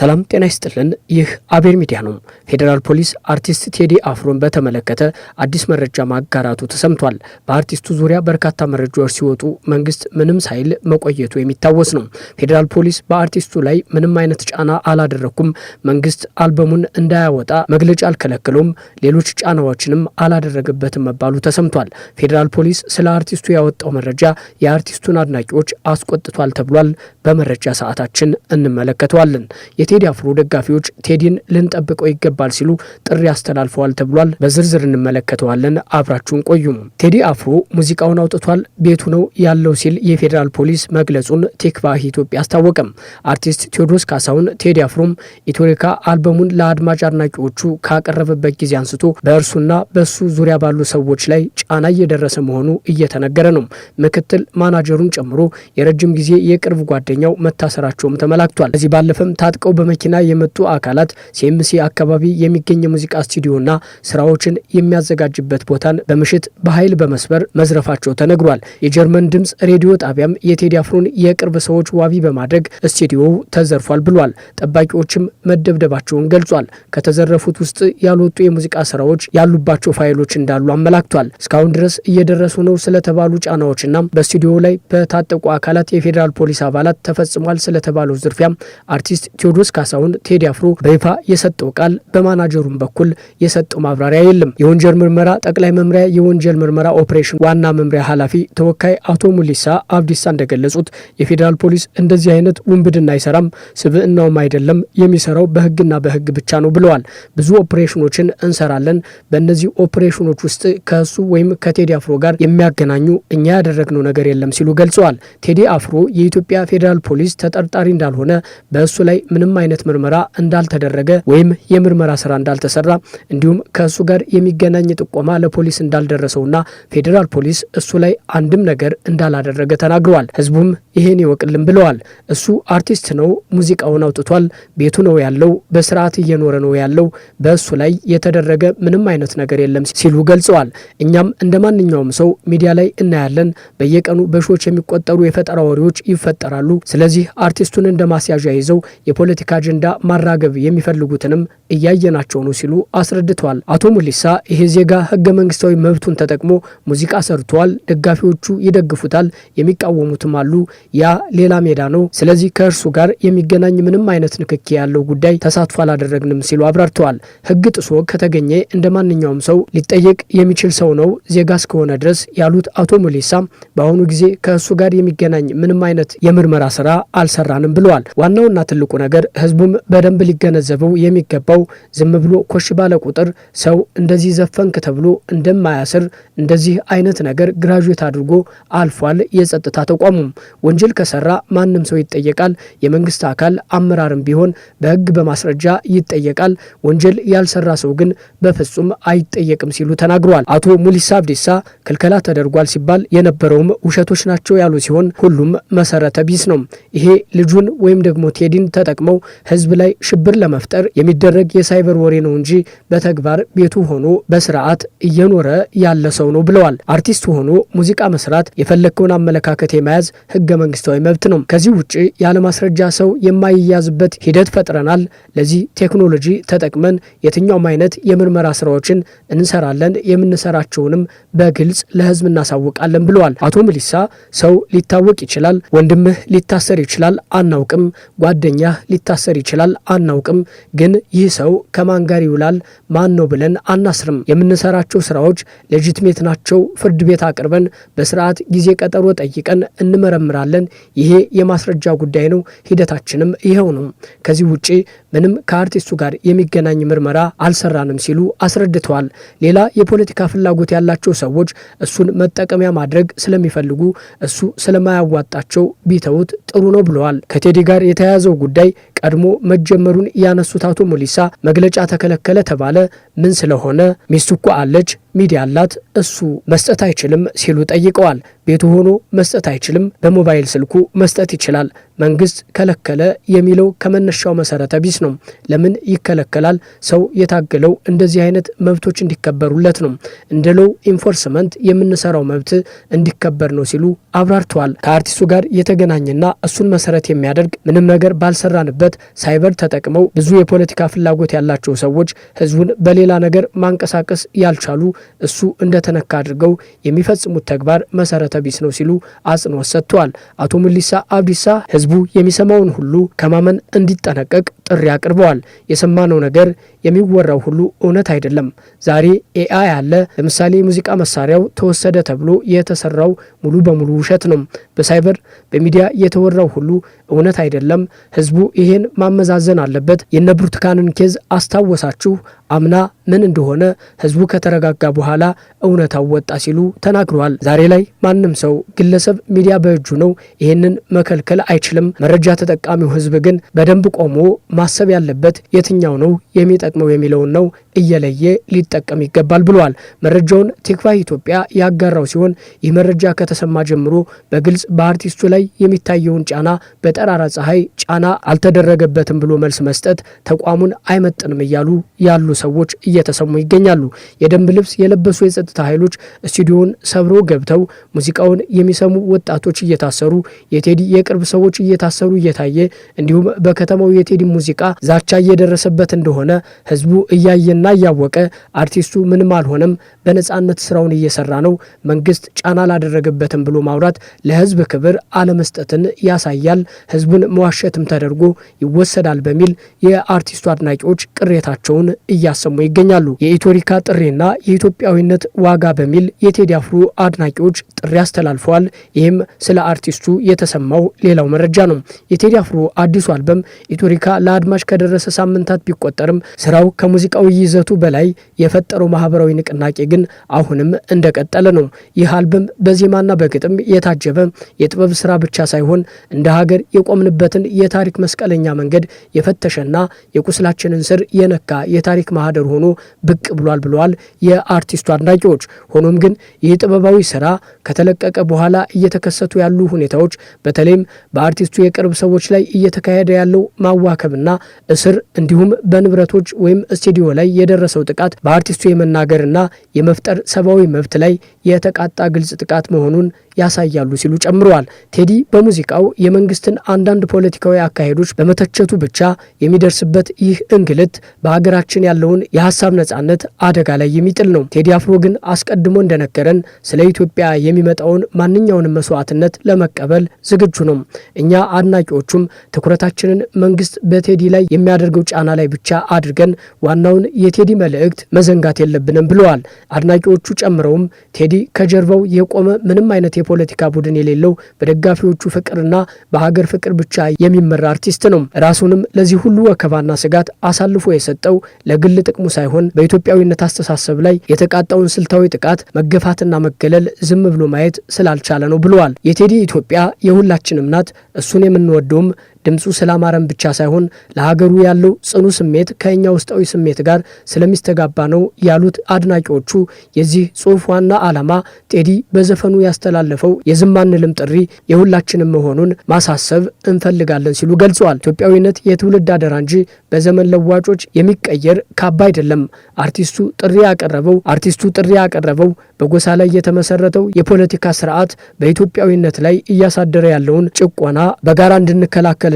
ሰላም ጤና ይስጥልን። ይህ አቤል ሚዲያ ነው። ፌዴራል ፖሊስ አርቲስት ቴዲ አፍሮን በተመለከተ አዲስ መረጃ ማጋራቱ ተሰምቷል። በአርቲስቱ ዙሪያ በርካታ መረጃዎች ሲወጡ መንግስት ምንም ሳይል መቆየቱ የሚታወስ ነው። ፌዴራል ፖሊስ በአርቲስቱ ላይ ምንም አይነት ጫና አላደረኩም፣ መንግስት አልበሙን እንዳያወጣ መግለጫ አልከለከለውም፣ ሌሎች ጫናዎችንም አላደረገበትም መባሉ ተሰምቷል። ፌዴራል ፖሊስ ስለ አርቲስቱ ያወጣው መረጃ የአርቲስቱን አድናቂዎች አስቆጥቷል ተብሏል። በመረጃ ሰዓታችን እንመለከተዋለን። የቴዲ አፍሮ ደጋፊዎች ቴዲን ልንጠብቀው ይገባል ሲሉ ጥሪ አስተላልፈዋል ተብሏል። በዝርዝር እንመለከተዋለን። አብራችሁን ቆዩም። ቴዲ አፍሮ ሙዚቃውን አውጥቷል፣ ቤቱ ነው ያለው ሲል የፌዴራል ፖሊስ መግለጹን ቴክቫህ ኢትዮጵያ አስታወቀም። አርቲስት ቴዎድሮስ ካሳሁን ቴዲ አፍሮም ኢትዮሪካ አልበሙን ለአድማጭ አድናቂዎቹ ካቀረበበት ጊዜ አንስቶ በእርሱና በሱ ዙሪያ ባሉ ሰዎች ላይ ጫና እየደረሰ መሆኑ እየተነገረ ነው። ምክትል ማናጀሩን ጨምሮ የረጅም ጊዜ የቅርብ ጓደኛው መታሰራቸውም ተመላክቷል። ከዚህ ባለፈም ታጥቀው በመኪና የመጡ አካላት ሲኤምሲ አካባቢ የሚገኝ የሙዚቃ ስቱዲዮና ስራዎችን የሚያዘጋጅበት ቦታን በምሽት በኃይል በመስበር መዝረፋቸው ተነግሯል። የጀርመን ድምጽ ሬዲዮ ጣቢያም የቴዲ አፍሮን የቅርብ ሰዎች ዋቢ በማድረግ ስቱዲዮው ተዘርፏል ብሏል። ጠባቂዎችም መደብደባቸውን ገልጿል። ከተዘረፉት ውስጥ ያልወጡ የሙዚቃ ስራዎች ያሉባቸው ፋይሎች እንዳሉ አመላክቷል። እስካሁን ድረስ እየደረሱ ነው ስለተባሉ ጫናዎችና በስቱዲዮው ላይ በታጠቁ አካላት የፌዴራል ፖሊስ አባላት ተፈጽሟል ስለተባለው ዝርፊያም አርቲስት ቴዎድሮስ ካሳሁን ቴዲ አፍሮ በይፋ የሰጠው ቃል በማናጀሩም በኩል የሰጠው ማብራሪያ የለም። የወንጀል ምርመራ ጠቅላይ መምሪያ የወንጀል ምርመራ ኦፕሬሽን ዋና መምሪያ ኃላፊ ተወካይ አቶ ሙሊሳ አብዲሳ እንደገለጹት የፌዴራል ፖሊስ እንደዚህ አይነት ውንብድና አይሰራም፣ ስብዕናውም አይደለም የሚሰራው በህግና በህግ ብቻ ነው ብለዋል። ብዙ ኦፕሬሽኖችን እንሰራለን። በእነዚህ ኦፕሬሽኖች ውስጥ ከሱ ወይም ከቴዲ አፍሮ ጋር የሚያገናኙ እኛ ያደረግነው ነገር የለም ሲሉ ገልጸዋል። ቴዲ አፍሮ የኢትዮጵያ ፌዴራል ፖሊስ ተጠርጣሪ እንዳልሆነ በእሱ ላይ ምንም አይነት ምርመራ እንዳልተደረገ ወይም የምርመራ ስራ እንዳልተሰራ እንዲሁም ከእሱ ጋር የሚገናኝ ጥቆማ ለፖሊስ እንዳልደረሰውና ፌዴራል ፖሊስ እሱ ላይ አንድም ነገር እንዳላደረገ ተናግረዋል። ህዝቡም ይሄን ይወቅልን ብለዋል። እሱ አርቲስት ነው፣ ሙዚቃውን አውጥቷል፣ ቤቱ ነው ያለው፣ በስርዓት እየኖረ ነው ያለው፣ በእሱ ላይ የተደረገ ምንም አይነት ነገር የለም ሲሉ ገልጸዋል። እኛም እንደ ማንኛውም ሰው ሚዲያ ላይ እናያለን። በየቀኑ በሺዎች የሚቆጠሩ የፈጠራ ወሬዎች ይፈጠራሉ። ስለዚህ አርቲስቱን እንደ ማስያዣ ይዘው የፖለቲካ አጀንዳ ማራገብ የሚፈልጉትንም እያየናቸው ነው ሲሉ አስረድተዋል። አቶ ሙሊሳ ይሄ ዜጋ ህገ መንግስታዊ መብቱን ተጠቅሞ ሙዚቃ ሰርቷል፣ ደጋፊዎቹ ይደግፉታል፣ የሚቃወሙትም አሉ። ያ ሌላ ሜዳ ነው። ስለዚህ ከእርሱ ጋር የሚገናኝ ምንም አይነት ንክኪ ያለው ጉዳይ ተሳትፎ አላደረግንም ሲሉ አብራርተዋል። ህግ ጥሶ ከተገኘ እንደ ማንኛውም ሰው ሊጠየቅ የሚችል ሰው ነው ዜጋ እስከሆነ ድረስ ያሉት አቶ ሙሊሳ በአሁኑ ጊዜ ከእሱ ጋር የሚገናኝ ምንም አይነት የምርመራ ስራ አልሰራንም ብለዋል። ዋናውና ትልቁ ነገር ህዝቡም በደንብ ሊገነዘበው የሚገባው ዝም ብሎ ኮሽ ባለ ቁጥር ሰው እንደዚህ ዘፈንክ ተብሎ እንደማያስር እንደዚህ አይነት ነገር ግራጁዌት አድርጎ አልፏል። የጸጥታ ተቋሙም ወንጀል ከሰራ ማንም ሰው ይጠየቃል። የመንግስት አካል አመራርም ቢሆን በህግ በማስረጃ ይጠየቃል። ወንጀል ያልሰራ ሰው ግን በፍጹም አይጠየቅም ሲሉ ተናግረዋል። አቶ ሙሊሳ አብዲሳ ክልከላ ተደርጓል ሲባል የነበረውም ውሸቶች ናቸው ያሉ ሲሆን ሁሉም መሰረተ ቢስ ነው። ይሄ ልጁን ወይም ደግሞ ቴዲን ተጠቅመው ህዝብ ላይ ሽብር ለመፍጠር የሚደረግ የሳይበር ወሬ ነው እንጂ በተግባር ቤቱ ሆኖ በስርዓት እየኖረ ያለ ሰው ነው ብለዋል። አርቲስት ሆኖ ሙዚቃ መስራት የፈለከውን አመለካከት የመያዝ ህገ መንግስታዊ መብት ነው። ከዚህ ውጪ ያለ ማስረጃ ሰው የማይያዝበት ሂደት ፈጥረናል። ለዚህ ቴክኖሎጂ ተጠቅመን የትኛውም አይነት የምርመራ ስራዎችን እንሰራለን። የምንሰራቸውንም በግልጽ ለህዝብ እናሳውቃለን ብለዋል። አቶ ሙሊሳ ሰው ሊታወቅ ይችላል፣ ወንድምህ ሊታሰር ይችላል፣ አናውቅም፣ ጓደኛህ ሊታሰር ይችላል፣ አናውቅም፣ ግን ይህ ሰው ከማን ጋር ይውላል ማን ነው ብለን አናስርም። የምንሰራቸው ስራዎች ሌጂትሜት ናቸው። ፍርድ ቤት አቅርበን በስርዓት ጊዜ ቀጠሮ ጠይቀን እንመረምራለን። ይሄ የማስረጃ ጉዳይ ነው። ሂደታችንም ይኸው ነው። ከዚህ ውጪ ምንም ከአርቲስቱ ጋር የሚገናኝ ምርመራ አልሰራንም ሲሉ አስረድተዋል። ሌላ የፖለቲካ ፍላጎት ያላቸው ሰዎች እሱን መጠቀሚያ ማድረግ ስለሚፈልጉ እሱ ስለማያዋጣቸው ቢተውት ጥሩ ነው ብለዋል። ከቴዲ ጋር የተያያዘው ጉዳይ ቀድሞ መጀመሩን ያነሱት አቶ ሙሊሳ መግለጫ ተከለከለ ተባለ። ምን ስለሆነ ሚስቱ እኮ አለች፣ ሚዲያ አላት፣ እሱ መስጠት አይችልም ሲሉ ጠይቀዋል። ቤቱ ሆኖ መስጠት አይችልም፣ በሞባይል ስልኩ መስጠት ይችላል። መንግስት ከለከለ የሚለው ከመነሻው መሰረተ ቢስ ነው። ለምን ይከለከላል? ሰው የታገለው እንደዚህ አይነት መብቶች እንዲከበሩለት ነው። እንደ ሎው ኢንፎርስመንት የምንሰራው መብት እንዲከበር ነው ሲሉ አብራርተዋል። ከአርቲስቱ ጋር የተገናኘና እሱን መሰረት የሚያደርግ ምንም ነገር ባልሰራንበት ሳይበር ተጠቅመው ብዙ የፖለቲካ ፍላጎት ያላቸው ሰዎች ህዝቡን በሌላ ነገር ማንቀሳቀስ ያልቻሉ እሱ እንደተነካ አድርገው የሚፈጽሙት ተግባር መሰረተ ቢስ ነው ሲሉ አጽንኦት ሰጥተዋል። አቶ ሙሊሳ አብዲሳ ህዝቡ የሚሰማውን ሁሉ ከማመን እንዲጠነቀቅ ጥሪ አቅርበዋል። የሰማነው ነገር የሚወራው ሁሉ እውነት አይደለም። ዛሬ ኤአይ አለ። ለምሳሌ የሙዚቃ መሳሪያው ተወሰደ ተብሎ የተሰራው ሙሉ በሙሉ ውሸት ነው። በሳይበር በሚዲያ የተወራው ሁሉ እውነት አይደለም። ህዝቡ ይሄን ማመዛዘን አለበት። የነ ብርቱካንን ኬዝ አስታወሳችሁ? አምና ምን እንደሆነ ህዝቡ ከተረጋጋ በኋላ እውነታው ወጣ ሲሉ ተናግረዋል። ዛሬ ላይ ማንም ሰው ግለሰብ ሚዲያ በእጁ ነው፣ ይሄንን መከልከል አይችልም። መረጃ ተጠቃሚው ህዝብ ግን በደንብ ቆሞ ማሰብ ያለበት የትኛው ነው የሚጠቅመው የሚለውን ነው እየለየ ሊጠቀም ይገባል ብለዋል። መረጃውን ቲክቫህ ኢትዮጵያ ያጋራው ሲሆን ይህ መረጃ ከተሰማ ጀምሮ በግልጽ በአርቲስቱ ላይ የሚታየውን ጫና በጠራራ ፀሐይ ጫና አልተደረገበትም ብሎ መልስ መስጠት ተቋሙን አይመጥንም እያሉ ያሉ ሰዎች እየተሰሙ ይገኛሉ። የደንብ ልብስ የለበሱ የጸጥታ ኃይሎች ስቱዲዮውን ሰብሮ ገብተው ሙዚቃውን የሚሰሙ ወጣቶች እየታሰሩ፣ የቴዲ የቅርብ ሰዎች እየታሰሩ እየታየ እንዲሁም በከተማው የቴዲ ሙዚቃ ዛቻ እየደረሰበት እንደሆነ ህዝቡ እያየና እያወቀ አርቲስቱ ምንም አልሆነም፣ በነጻነት ስራውን እየሰራ ነው፣ መንግስት ጫና አላደረገበትም ብሎ ማውራት ለህዝብ ክብር አለመስጠትን ያሳያል፣ ህዝቡን መዋሸትም ተደርጎ ይወሰዳል በሚል የአርቲስቱ አድናቂዎች ቅሬታቸውን እያሰሙ ይገኛሉ። የኢትዮሪካ ጥሪና የኢትዮጵያዊነት ዋጋ በሚል የቴዲ አፍሮ አድናቂዎች ጥሪ አስተላልፈዋል። ይህም ስለ አርቲስቱ የተሰማው ሌላው መረጃ ነው። የቴዲ አፍሮ አዲሱ አልበም ኢትዮሪካ ለአድማጭ ከደረሰ ሳምንታት ቢቆጠርም ስራው ከሙዚቃዊ ይዘቱ በላይ የፈጠረው ማህበራዊ ንቅናቄ ግን አሁንም እንደቀጠለ ነው። ይህ አልበም በዜማና በግጥም የታጀበ የጥበብ ስራ ብቻ ሳይሆን እንደ ሀገር የቆምንበትን የታሪክ መስቀለኛ መንገድ የፈተሸና የቁስላችንን ስር የነካ የታሪክ ማህደር ሆኖ ብቅ ብሏል ብለዋል የአርቲስቱ አድናቂዎች። ሆኖም ግን ይህ ጥበባዊ ስራ ከተለቀቀ በኋላ እየተከሰቱ ያሉ ሁኔታዎች በተለይም በአርቲስቱ የቅርብ ሰዎች ላይ እየተካሄደ ያለው ማዋከብና እስር እንዲሁም በንብረቶች ወይም ስቱዲዮ ላይ የደረሰው ጥቃት በአርቲስቱ የመናገርና የመፍጠር ሰብአዊ መብት ላይ የተቃጣ ግልጽ ጥቃት መሆኑን ያሳያሉ ሲሉ ጨምረዋል። ቴዲ በሙዚቃው የመንግስትን አንዳንድ ፖለቲካዊ አካሄዶች በመተቸቱ ብቻ የሚደርስበት ይህ እንግልት በሀገራችን ያለውን የሀሳብ ነጻነት አደጋ ላይ የሚጥል ነው። ቴዲ አፍሮ ግን አስቀድሞ እንደነገረን ስለ ኢትዮጵያ የሚመጣውን ማንኛውንም መስዋዕትነት ለመቀበል ዝግጁ ነው። እኛ አድናቂዎቹም ትኩረታችንን መንግስት በቴዲ ላይ የሚያደርገው ጫና ላይ ብቻ አድርገን ዋናውን የቴዲ መልእክት መዘንጋት የለብንም ብለዋል። አድናቂዎቹ ጨምረውም ቴዲ ከጀርባው የቆመ ምንም አይነት የፖለቲካ ቡድን የሌለው በደጋፊዎቹ ፍቅርና በሀገር ፍቅር ብቻ የሚመራ አርቲስት ነው። ራሱንም ለዚህ ሁሉ ወከባና ስጋት አሳልፎ የሰጠው ለግል ጥቅሙ ሳይሆን በኢትዮጵያዊነት አስተሳሰብ ላይ የተቃጣውን ስልታዊ ጥቃት መገፋትና መገለል ዝም ብሎ ማየት ስላልቻለ ነው ብለዋል። የቴዲ ኢትዮጵያ የሁላችንም ናት። እሱን የምንወደውም ድምፁ ስላማረን ብቻ ሳይሆን ለሀገሩ ያለው ጽኑ ስሜት ከኛ ውስጣዊ ስሜት ጋር ስለሚስተጋባ ነው ያሉት አድናቂዎቹ የዚህ ጽሑፍ ዋና ዓላማ ቴዲ በዘፈኑ ያስተላለፈው የዝም አንልም ጥሪ የሁላችንም መሆኑን ማሳሰብ እንፈልጋለን ሲሉ ገልጸዋል። ኢትዮጵያዊነት የትውልድ አደራ እንጂ በዘመን ለዋጮች የሚቀየር ካባ አይደለም። አርቲስቱ ጥሪ ያቀረበው በጎሳ ላይ የተመሰረተው የፖለቲካ ስርዓት በኢትዮጵያዊነት ላይ እያሳደረ ያለውን ጭቆና በጋራ እንድንከላከልና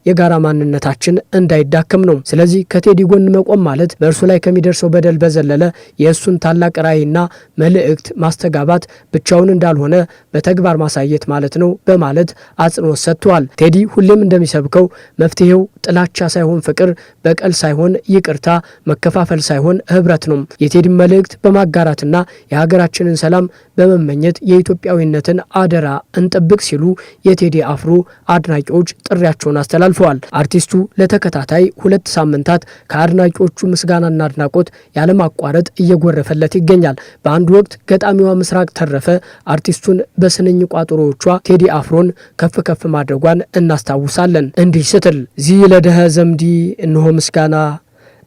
የጋራ ማንነታችን እንዳይዳከም ነው። ስለዚህ ከቴዲ ጎን መቆም ማለት በእርሱ ላይ ከሚደርሰው በደል በዘለለ የእሱን ታላቅ ራዕይና መልእክት ማስተጋባት ብቻውን እንዳልሆነ በተግባር ማሳየት ማለት ነው በማለት አጽንኦት ሰጥተዋል። ቴዲ ሁሌም እንደሚሰብከው መፍትሄው ጥላቻ ሳይሆን ፍቅር፣ በቀል ሳይሆን ይቅርታ፣ መከፋፈል ሳይሆን ህብረት ነው። የቴዲን መልእክት በማጋራትና የሀገራችንን ሰላም በመመኘት የኢትዮጵያዊነትን አደራ እንጠብቅ ሲሉ የቴዲ አፍሮ አድናቂዎች ጥሪያቸውን አስተላልፈዋል። አርቲስቱ ለተከታታይ 2 ሳምንታት ከአድናቂዎቹ ምስጋናና አድናቆት ያለማቋረጥ እየጎረፈለት ይገኛል። በአንድ ወቅት ገጣሚዋ ምስራቅ ተረፈ አርቲስቱን በስንኝ ቋጠሮዎቿ ቴዲ አፍሮን ከፍ ከፍ ማድረጓን እናስታውሳለን። እንዲህ ስትል ዚህ ለደኸ ዘምዲ እንሆ ምስጋና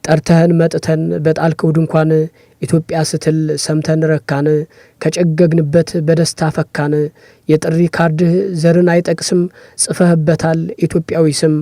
ጠርተህን መጥተን በጣልከው ድንኳን ኢትዮጵያ ስትል ሰምተን ረካን ከጨገግንበት በደስታ ፈካን የጥሪ ካርድህ ዘርን አይጠቅስም ጽፈህበታል ኢትዮጵያዊ ስም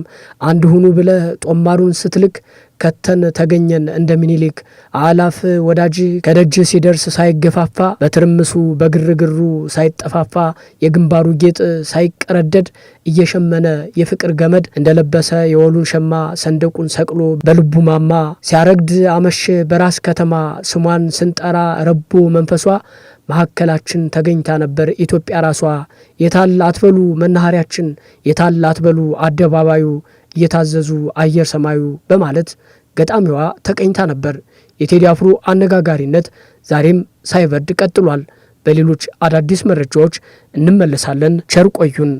አንድ ሁኑ ብለህ ጦማሩን ስትልክ ከተን ተገኘን እንደ ሚኒሊክ አላፍ ወዳጅ ከደጅ ሲደርስ ሳይገፋፋ በትርምሱ በግርግሩ ሳይጠፋፋ የግንባሩ ጌጥ ሳይቀረደድ እየሸመነ የፍቅር ገመድ እንደለበሰ የወሉን ሸማ ሰንደቁን ሰቅሎ በልቡ ማማ ሲያረግድ አመሸ በራስ ከተማ ስሟን ስንጠራ ረቦ መንፈሷ መሐከላችን ተገኝታ ነበር ኢትዮጵያ ራሷ የታል አትበሉ መናኸሪያችን የታል አትበሉ አደባባዩ እየታዘዙ አየር ሰማዩ በማለት ገጣሚዋ ተቀኝታ ነበር። የቴዲ አፍሮ አነጋጋሪነት ዛሬም ሳይበርድ ቀጥሏል። በሌሎች አዳዲስ መረጃዎች እንመለሳለን። ቸር ቆዩን።